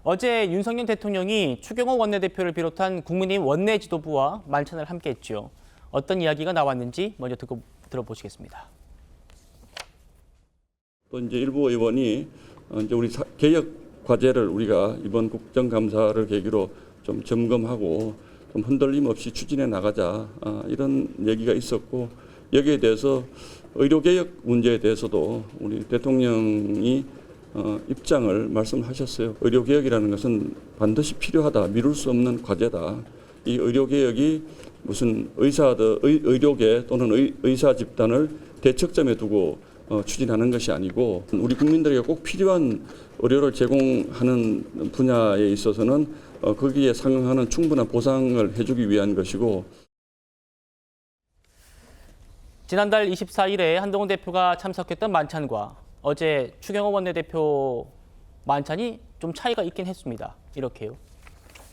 어제 윤석열 대통령이 추경호 원내대표를 비롯한 국민의힘 원내 지도부와 만찬을 함께했죠. 어떤 이야기가 나왔는지 먼저 들어보시겠습니다. 또 이제 일부 의원이 이제 우리 개혁 과제를 우리가 이번 국정감사를 계기로 좀 점검하고 좀 흔들림 없이 추진해 나가자 이런 얘기가 있었고, 여기에 대해서 의료개혁 문제에 대해서도 우리 대통령이 입장을 말씀하셨어요. 의료개혁이라는 것은 반드시 필요하다, 미룰 수 없는 과제다. 이 의료개혁이 무슨 의료계 또는 의사 집단을 대척점에 두고 추진하는 것이 아니고, 우리 국민들에게 꼭 필요한 의료를 제공하는 분야에 있어서는 거기에 상응하는 충분한 보상을 해주기 위한 것이고. 지난달 24일에 한동훈 대표가 참석했던 만찬과 어제 추경호 원내대표 만찬이 좀 차이가 있긴 했습니다. 이렇게요.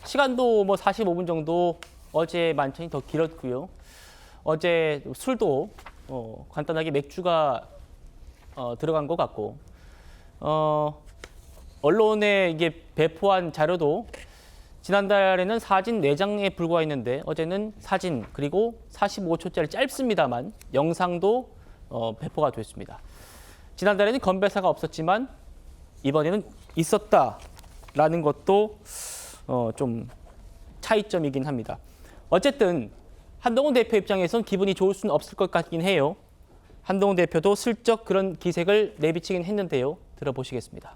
시간도 45분 정도 어제 만찬이 더 길었고요. 어제 술도 간단하게 맥주가 들어간 것 같고, 언론에 이게 배포한 자료도 지난달에는 사진 4장에 불과했는데 어제는 사진 그리고 45초짜리 짧습니다만 영상도 배포가 됐습니다. 지난달에는 건배사가 없었지만 이번에는 있었다라는 것도 좀 차이점이긴 합니다. 어쨌든 한동훈 대표 입장에선 기분이 좋을 수는 없을 것 같긴 해요. 한동훈 대표도 슬쩍 그런 기색을 내비치긴 했는데요. 들어보시겠습니다.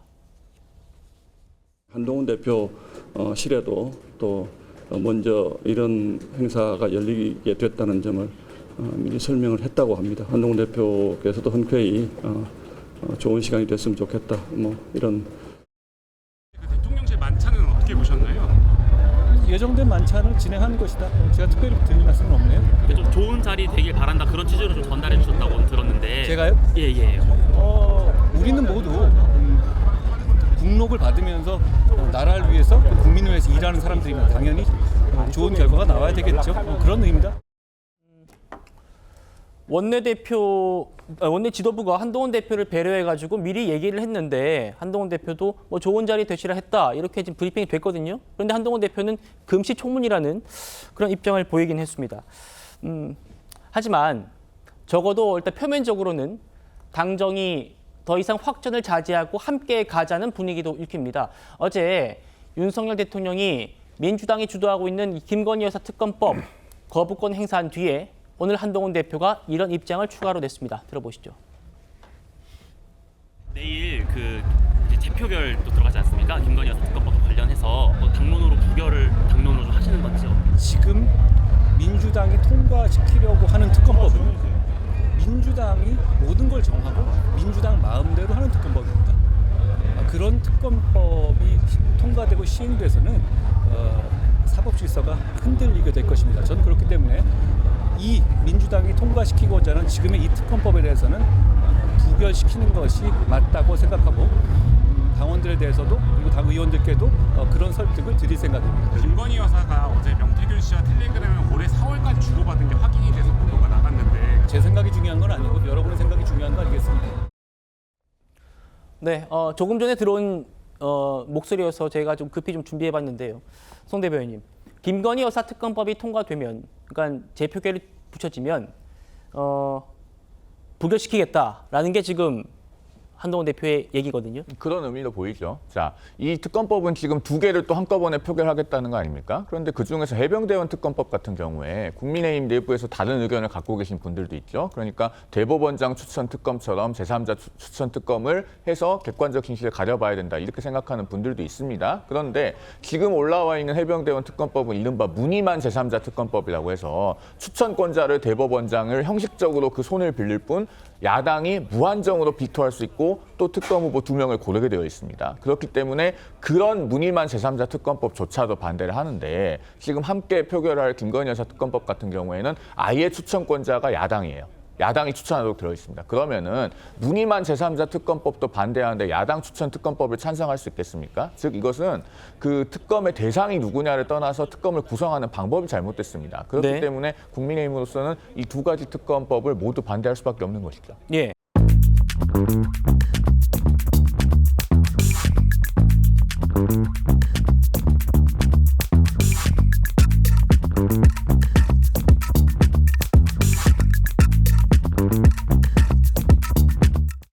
한동훈 대표실에도 또 먼저 이런 행사가 열리게 됐다는 점을 미리 설명을 했다고 합니다. 한동훈 대표께서도 흔쾌히 좋은 시간이 됐으면 좋겠다, 이런. 대통령실 만찬은 어떻게 보셨나요? 예정된 만찬을 진행하는 것이다. 제가 특별히 드릴 말씀은 없네요. 좀 좋은 자리 되길 바란다, 그런 취지로 좀 전달해 주셨다고 들었는데. 제가요? 예. 우리는 모두 국록을 받으면서 나라를 위해서, 국민을 위해서 일하는 사람들이면 당연히 좋은 결과가 나와야 되겠죠. 그런 의미입니다. 원내 지도부가 한동훈 대표를 배려해가지고 미리 얘기를 했는데 한동훈 대표도 좋은 자리 되시라 했다, 이렇게 지금 브리핑이 됐거든요. 그런데 한동훈 대표는 금시초문이라는 그런 입장을 보이긴 했습니다. 하지만 적어도 일단 표면적으로는 당정이 더 이상 확전을 자제하고 함께 가자는 분위기도 읽힙니다. 어제 윤석열 대통령이 민주당이 주도하고 있는 김건희 여사 특검법 거부권 행사한 뒤에 오늘 한동훈 대표가 이런 입장을 추가로 냈습니다. 들어보시죠. 내일 대표별 또 들어가지 않습니까? 김건희 여사 특검법 관련해서 당론으로 부결을 당론으로 좀 하시는 건지요? 지금 민주당이 통과시키려고 하는 특검법은 민주당이 모든 걸 정하고 민주당 마음대로 하는 특검법입니다. 그런 특검법이 통과되고 시행돼서는 사법 질서가 흔들리게 될 것입니다. 저는 그렇기 때문에 이 민주당이 통과시키고자 하는 지금의 이 특검법에 대해서는 부결시키는 것이 맞다고 생각하고, 당원들에 대해서도 그리고 당 의원들께도 그런 설득을 드릴 생각입니다. 김건희 여사가 어제 명태균 씨와 텔레그램을 올해 4월까지 주고받은 게 확인이 돼서 보도가 나갔는데, 제 생각이 중요한 건 아니고 여러분의 생각이 중요한 거 아니겠습니까? 네, 조금 전에 들어온 목소리여서 제가 좀 급히 좀 준비해봤는데요. 송 대변인님, 김건희 여사 특검법이 통과되면, 그러니까 재표결이 붙여지면 부결시키겠다라는 게 지금 한동훈 대표의 얘기거든요. 그런 의미로 보이죠. 자, 이 특검법은 지금 2개를 또 한꺼번에 표결하겠다는 거 아닙니까? 그런데 그중에서 해병대원 특검법 같은 경우에 국민의힘 내부에서 다른 의견을 갖고 계신 분들도 있죠. 그러니까 대법원장 추천 특검처럼 제3자 추천 특검을 해서 객관적 진실을 가려봐야 된다, 이렇게 생각하는 분들도 있습니다. 그런데 지금 올라와 있는 해병대원 특검법은 이른바 무늬만 제3자 특검법이라고 해서 추천권자를 대법원장을 형식적으로 그 손을 빌릴 뿐 야당이 무한정으로 비토할 수 있고 또 특검 후보 2명을 고르게 되어 있습니다. 그렇기 때문에 그런 무늬만 제3자 특검법조차도 반대를 하는데, 지금 함께 표결할 김건희 여사 특검법 같은 경우에는 아예 추천권자가 야당이에요. 야당이 추천하도록 들어있습니다. 그러면은 무늬만 제3자 특검법도 반대하는데 야당 추천 특검법을 찬성할 수 있겠습니까? 즉 이것은 그 특검의 대상이 누구냐를 떠나서 특검을 구성하는 방법이 잘못됐습니다. 그렇기 때문에 국민의힘으로서는 이 2가지 특검법을 모두 반대할 수밖에 없는 것이죠. 예.